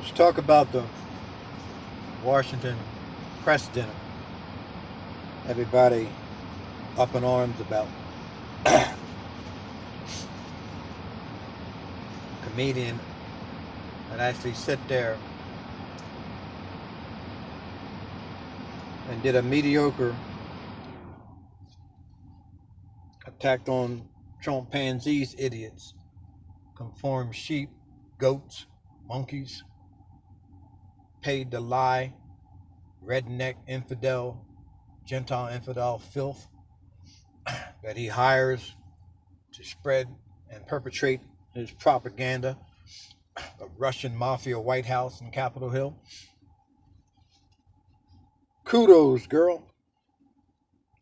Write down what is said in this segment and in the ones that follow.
Let's talk about the Washington press dinner. Everybody up in arms about comedian that actually sit there and did a mediocre attack on chimpanzees, idiots, conformed sheep, goats, monkeys, paid to lie, redneck infidel, Gentile infidel filth that he hires to spread and perpetrate his propaganda of Russian mafia White House and Capitol Hill. Kudos, girl.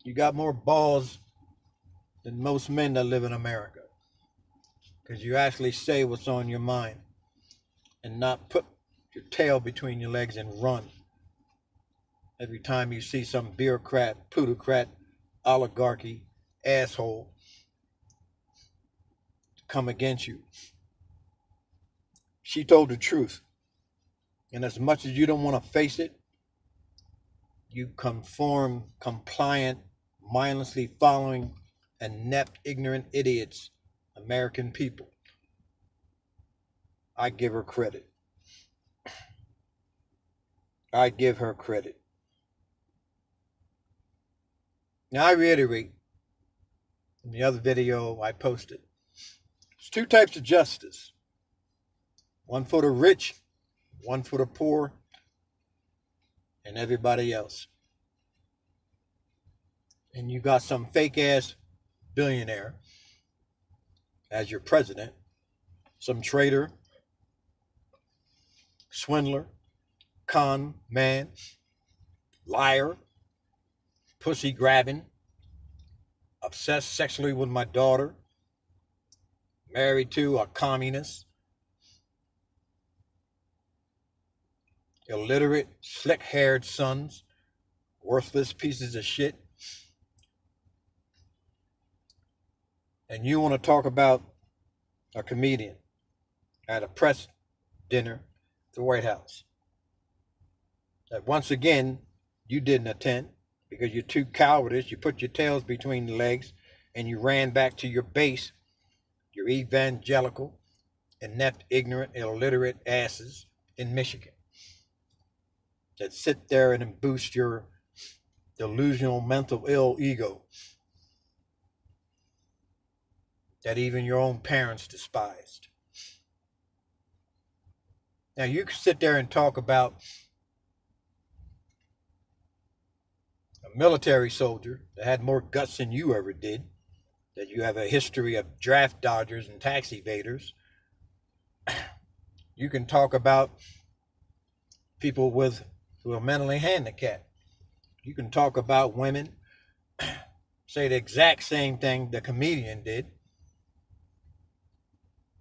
You got more balls than most men that live in America, because you actually say what's on your mind and not put your tail between your legs and run every time you see some bureaucrat, plutocrat, oligarchy, asshole come against you. She told the truth. And as much as you don't want to face it, you conform, compliant, mindlessly following inept, ignorant idiots, American people. I give her credit. I give her credit. Now I reiterate in the other video I posted, there's two types of justice. One for the rich, one for the poor, and everybody else. And you got some fake ass billionaire as your president, some traitor, swindler, con man, liar, pussy grabbing, obsessed sexually with my daughter, married to a communist, illiterate, slick-haired sons, worthless pieces of shit. And you want to talk about a comedian at a press dinner at the White House that once again you didn't attend because you're too cowardice. You put your tails between the legs and you ran back to your base, your evangelical, inept, ignorant, illiterate asses in Michigan that sit there and boost your delusional, mental ill ego that even your own parents despised. Now you can sit there and talk about a military soldier that had more guts than you ever did, that you have a history of draft dodgers and tax evaders. You can talk about people who are mentally handicapped. You can talk about women, say the exact same thing the comedian did.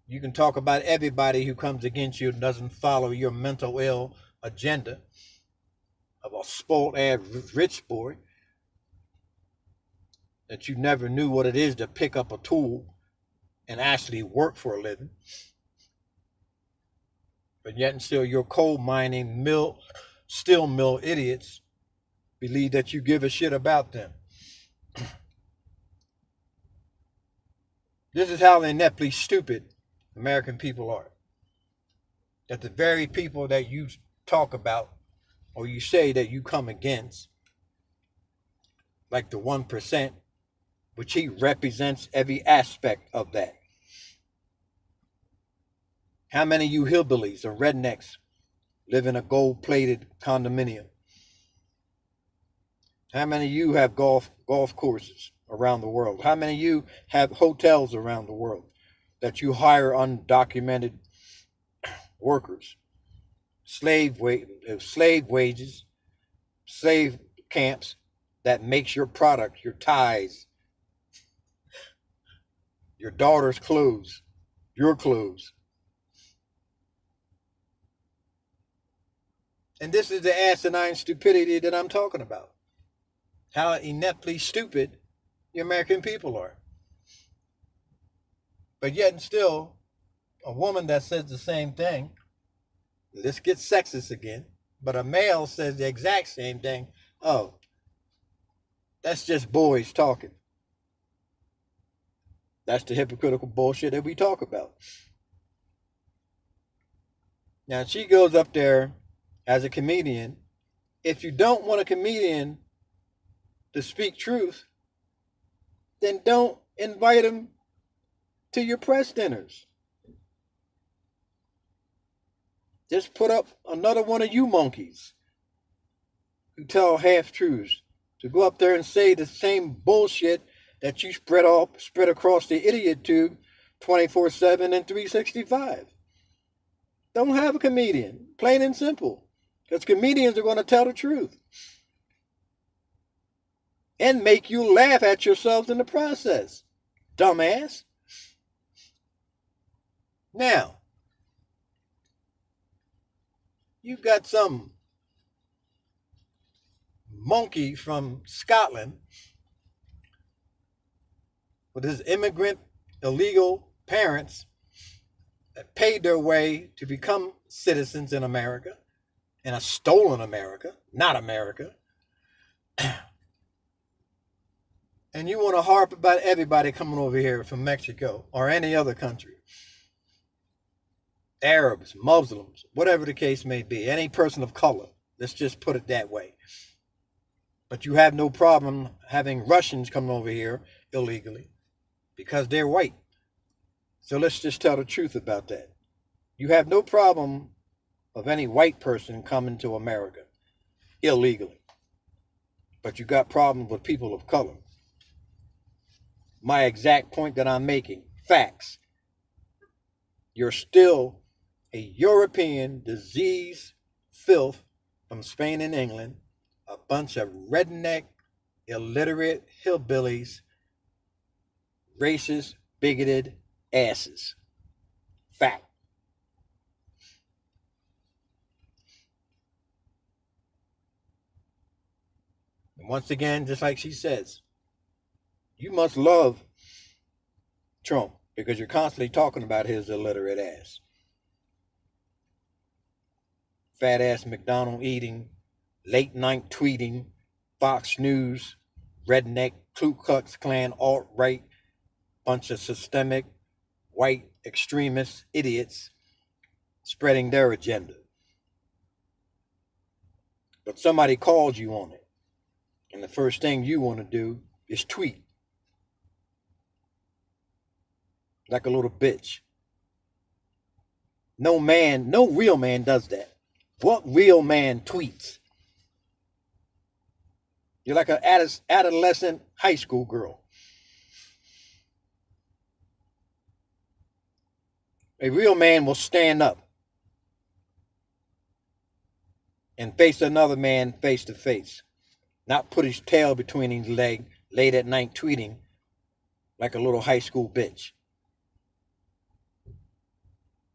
You can talk about everybody who comes against you and doesn't follow your mental ill agenda of a spoiled ass rich boy that you never knew what it is to pick up a tool and actually work for a living. But yet and still your coal mining steel mill idiots believe that you give a shit about them. This is how ineptly stupid American people are. That the very people that you talk about or you say that you come against, like the 1%, which he represents every aspect of that. How many of you hillbillies or rednecks live in a gold-plated condominium? How many of you have golf courses around the world? How many of you have hotels around the world that you hire undocumented workers? Slave wages, slave camps that makes your product, your ties, your daughter's clothes, your clothes. And this is the asinine stupidity that I'm talking about. How ineptly stupid the American people are. But yet and still, a woman that says the same thing Let's get sexist again. But a male says the exact same thing. Oh, that's just boys talking. That's the hypocritical bullshit that we talk about. Now, she goes up there as a comedian. If you don't want a comedian to speak truth, then don't invite him to your press dinners. Just put up another one of you monkeys who tell half-truths to go up there and say the same bullshit that you spread across the idiot tube 24/7 and 365. Don't have a comedian, plain and simple, because comedians are going to tell the truth and make you laugh at yourselves in the process, dumbass. Now, you've got some monkey from Scotland with his immigrant illegal parents that paid their way to become citizens in America, in a stolen America, not America. And you want to harp about everybody coming over here from Mexico or any other country. Arabs, Muslims, whatever the case may be, any person of color. Let's just put it that way. But you have no problem having Russians coming over here illegally because they're white. So let's just tell the truth about that. You have no problem of any white person coming to America illegally. But you got problems with people of color. My exact point that I'm making, facts. You're still a European disease filth from Spain and England, a bunch of redneck, illiterate hillbillies, racist, bigoted asses. Fact. And once again, just like she says, you must love Trump because you're constantly talking about his illiterate ass. Fat ass McDonald eating, late night tweeting, Fox News, redneck, Ku Klux Klan, alt-right, bunch of systemic, white, extremist idiots spreading their agenda. But somebody calls you on it. And the first thing you want to do is tweet. Like a little bitch. No real man does that. What real man tweets? You're like an adolescent high school girl. A real man will stand up and face another man face to face. Not put his tail between his legs late at night tweeting like a little high school bitch.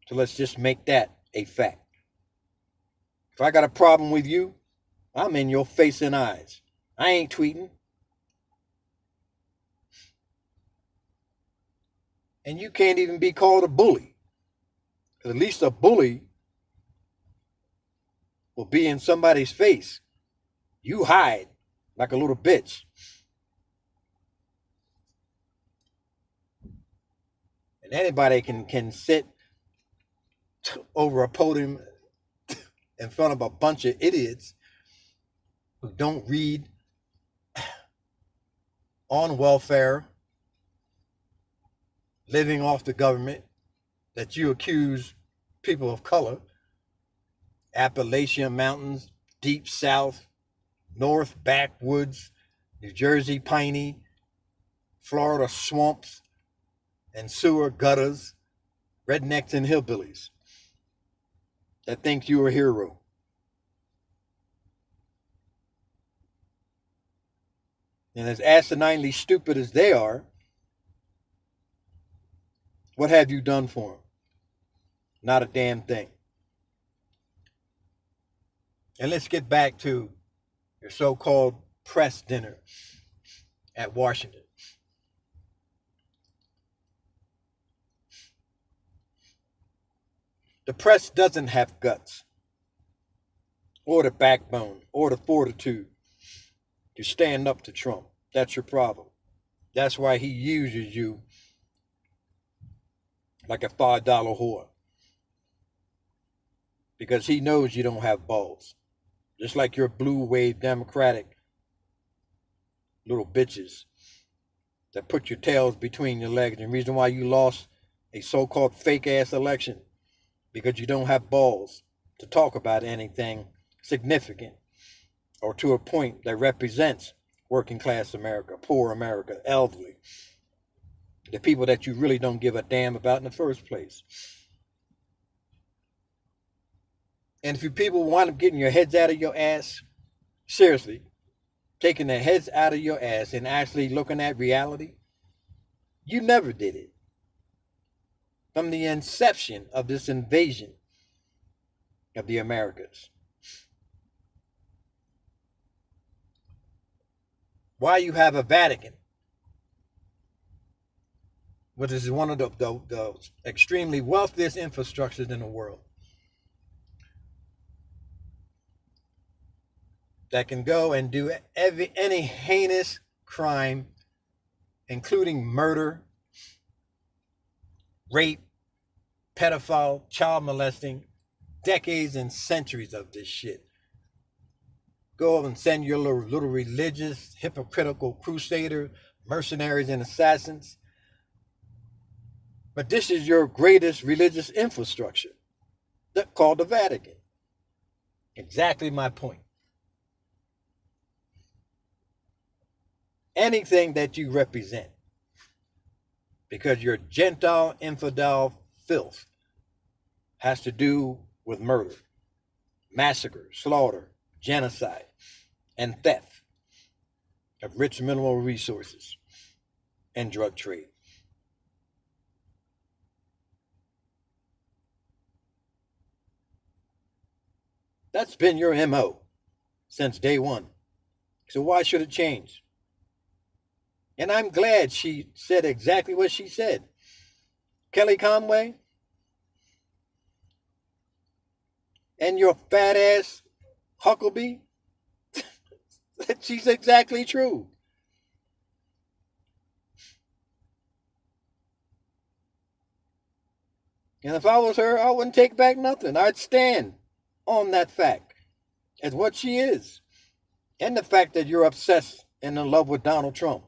So let's just make that a fact. If I got a problem with you, I'm in your face and eyes. I ain't tweeting. And you can't even be called a bully. At least a bully will be in somebody's face. You hide like a little bitch. And anybody can sit over a podium in front of a bunch of idiots who don't read, on welfare, living off the government, that you accuse people of color, Appalachian Mountains, Deep South, North Backwoods, New Jersey Piney, Florida swamps and sewer gutters, rednecks and hillbillies that think you're a hero. And as asininely stupid as they are, what have you done for them? Not a damn thing. And let's get back to your so-called press dinner at Washington. The press doesn't have guts. or the backbone or the fortitude to stand up to Trump. That's your problem. That's why he uses you like a $5 whore. Because he knows you don't have balls. Just like your blue wave Democratic little bitches that put your tails between your legs. And the reason why you lost a so-called fake ass election, because you don't have balls to talk about anything significant or to a point that represents working class America, poor America, elderly, the people that you really don't give a damn about in the first place. And if you people wind up getting your heads out of your ass, seriously, taking their heads out of your ass and actually looking at reality, you never did it. From the inception of this invasion of the Americas. Why you have a Vatican, which is one of the extremely wealthiest infrastructures in the world, that can go and do any heinous crime, including murder, rape, pedophile, child molesting, decades and centuries of this shit. Go and send your little religious, hypocritical crusader, mercenaries and assassins. But this is your greatest religious infrastructure, called the Vatican. Exactly my point. Anything that you represent, because your Gentile, infidel filth has to do with murder, massacre, slaughter, genocide, and theft of rich mineral resources and drug trade. That's been your MO since day one. So why should it change? And I'm glad she said exactly what she said. Kelly Conway and your fat ass Huckabee, she's exactly true. And if I was her, I wouldn't take back nothing. I'd stand on that fact as what she is. And the fact that you're obsessed and in love with Donald Trump,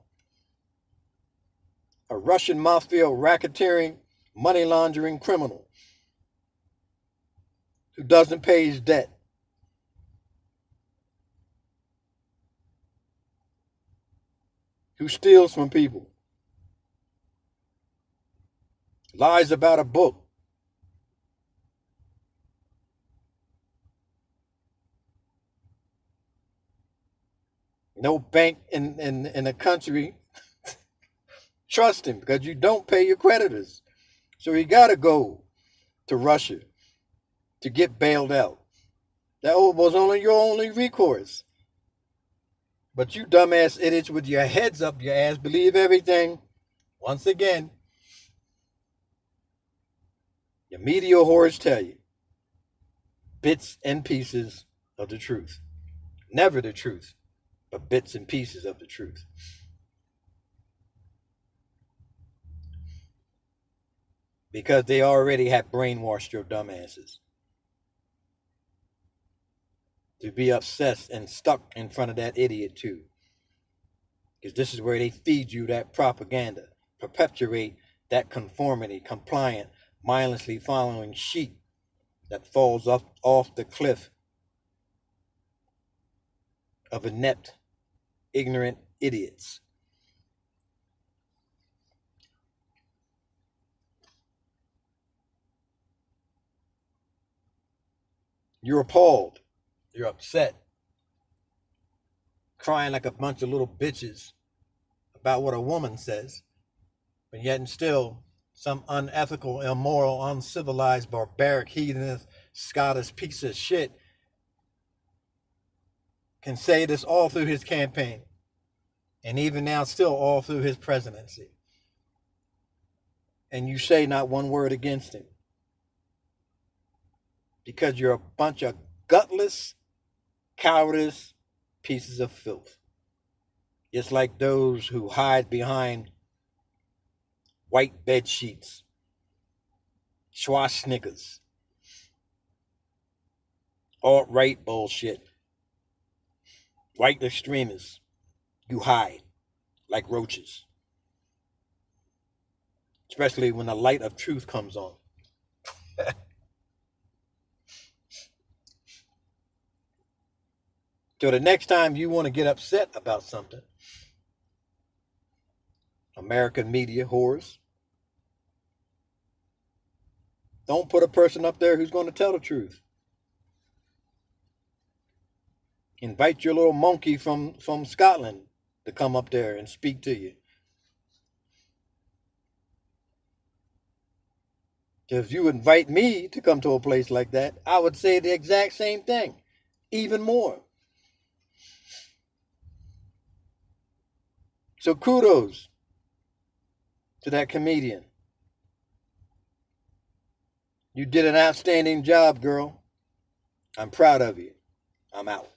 a Russian mafia racketeering, money laundering criminal who doesn't pay his debt. Who steals from people. Lies about a book. No bank in the country trust him because you don't pay your creditors. So he got to go to Russia to get bailed out. That was only your only recourse. But you dumbass idiots with your heads up your ass believe everything. Once again, your media whores tell you bits and pieces of the truth. Never the truth, but bits and pieces of the truth. Because they already have brainwashed your dumbasses to be obsessed and stuck in front of that idiot too. Because this is where they feed you that propaganda, perpetuate that conformity, compliant, mindlessly following sheep that falls off the cliff of inept, ignorant idiots. You're appalled. You're upset. Crying like a bunch of little bitches about what a woman says. But yet and still, some unethical, immoral, uncivilized, barbaric, heathenist, Scottish piece of shit can say this all through his campaign. And even now, still all through his presidency. And you say not one word against him. Because you're a bunch of gutless, cowardice pieces of filth. It's like those who hide behind white bed sheets, Schwarzeneggers, alt-right bullshit, white extremists. You hide like roaches, especially when the light of truth comes on. So the next time you want to get upset about something, American media whores, don't put a person up there who's going to tell the truth. Invite your little monkey from Scotland to come up there and speak to you. If you invite me to come to a place like that, I would say the exact same thing, even more. So kudos to that comedian. You did an outstanding job, girl. I'm proud of you. I'm out.